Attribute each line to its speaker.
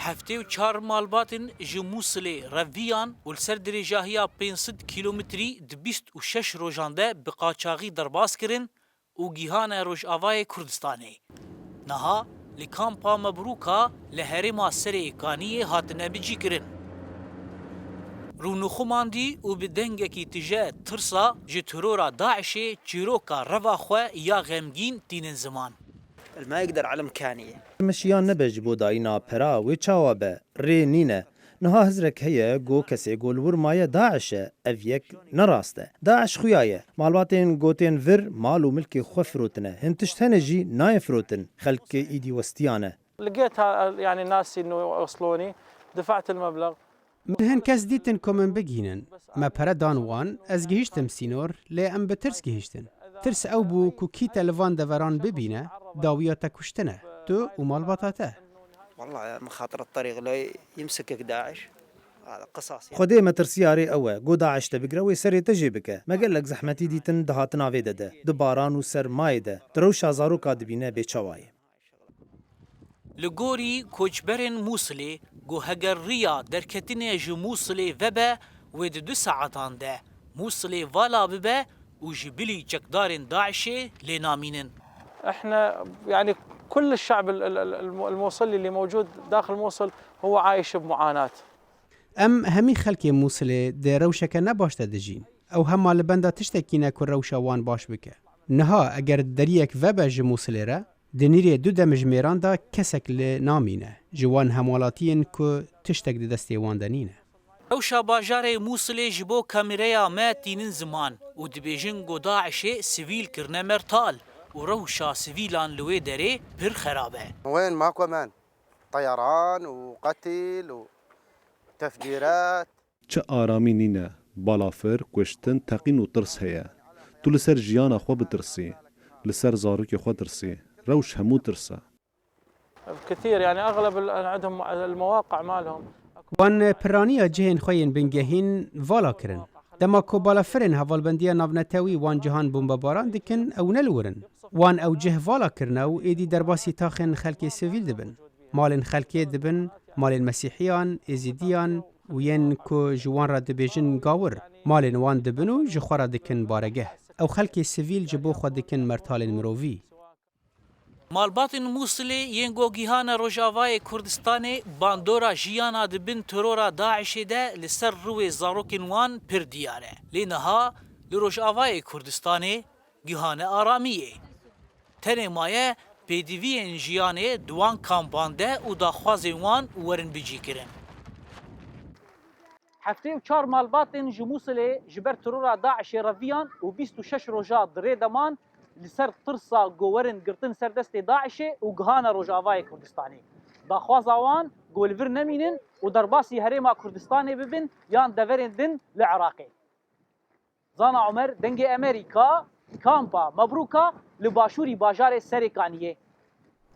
Speaker 1: هفته و چار مالباتن ji Musilê reviyan û li ser dirêjahiya 500 kilometrî di 26 rojan de bi qaçaxî derbas kirin û gîhane Rojavayê Kurdistanê. Niha li kampa Mebrûka li herêma Serê Kaniyê hatine bicîkirin. Rûnixuman û bi dengekî tije tirsa ji terora Daişê çîroka reva xwe ya xemgîn tînin ziman.
Speaker 2: ما يقدر على مكانية
Speaker 3: مشیان نبج بۆ داینا پەرا وێ چاوا بە ڕێ نینە نها هزرێک هەیە گۆ کەسێ گۆلور مایە داعشە ئەڤ یەک نەڕاستە داعش خویایە ماڵباتێن گۆتێن ڤر ماڵ و ملکی خۆ فرۆتنە هەن تشت هەنەژی نایە فرۆتن خەلکی ئیدی وەستیانە
Speaker 4: لقيتها يعني ناس انه وصلوني دفعت المبلغ
Speaker 5: هن کەس دیتن کۆ من بگینن مە پەرە دانوان ئەس گەهیشتم سینۆر لێ ئەم بە ترس گەهیشتن ترس ئەو بوو کو کیتە لەوان دەڤەران ببینە داویاتە کوشتنە تۆ و ماڵباتاتە
Speaker 2: والله مخاطر الطريق لو يمسكك داعش هذا قصاص
Speaker 3: خودێ مەترسیارێ ئەوە گۆ داعشتە بگرەوەی سەرێتە ژێ بکە مەگەلەک زەحمەتی دیتن دەهاتن ئاوێ دەدە دو باران و سەرمایەدە درەوشا زارۆکا دبینە بێچەوایە
Speaker 1: Li gorî koçberên Musilê guhegerriya derketinê ji Musilê vebe wê di 2 saetan de Musilê vala bibe û ji bilî çekdarên Daişê lê namînin.
Speaker 4: احنا يعني كل الشعب الموصلي اللي موجود داخل موصل هو عايش بمعاناة.
Speaker 5: ئەم هەمی خەلکێ مووسلێ دێ ڕەوشەکە نەباشتە دەژین ئەو هەما لە بەندا تشتێکینە کو ڕەوشەوان باش بکە نها ئەگەر دەریەک vebe ji Musilê re dinîrê du demijmêran da kesek lê namîne ji wan hemwalatiyên ku tiştek di destê wan de nîne.
Speaker 1: Rewşa bajarê Musilê ji bo kameraya me tînin ziman û dibêjin got Daişê sivîl kirine mertal û rewşa sivîlan li wê derê pir xerab e.
Speaker 6: وين ماكو امان طيران وقتل وتفجيرات
Speaker 7: çi aramî nîne balafir kuştin teqîn û tirs heye tu li ser jiyana xwe bitirsî li ser zarokê xwe tirsî rewş hemû tirsa
Speaker 4: كثير يعني اغلب عندهم المواقع مالهم
Speaker 5: wan piraniya cihên xwe yên bingehîn vala kirin dema ku balafirên hevalbendiya navnetewî wan cihan bombebaran dikin ew nelwirin wan ew cih vala kirine û êdî derbasî taxên xelkê sivîl dibin malên xelkê dibin malên mesîhiyan êzîdiyan û yên ku ji wan re dibêjin gawir malên wan dibin û ji xwe re dikin baregeh ew xelkê sivîl ji bo xwe dikin mertalên mirovî.
Speaker 1: Malbatên Musilê yên gogîhana Rojavayê Kurdistanê bandora jiyana dibin terora Daişê de li ser rûwê zarokên wan pir diyar e. Lê niha li Rojavayê Kurdistanê gîhane aramiyê. Tenê maye pêdiviyên jiyanê di wan kampan de û daxwazên wan werin bicîkirin. Heftê û çar malbatên ji Musilê ji ber terora Daişê reviyan û 26 roja dirê deman li ser tirsa gowerin girtin ser destê Daişê û gihana Rojavayê Kurdistanê. Daxwaza wan golvir nemînin û derbasî herêma Kurdistanê bibin yan deverên din li Iraqê. Zana Umer dengê Amerîka kampa Mebrûka li başûrî bajarê Serê Kaniyê.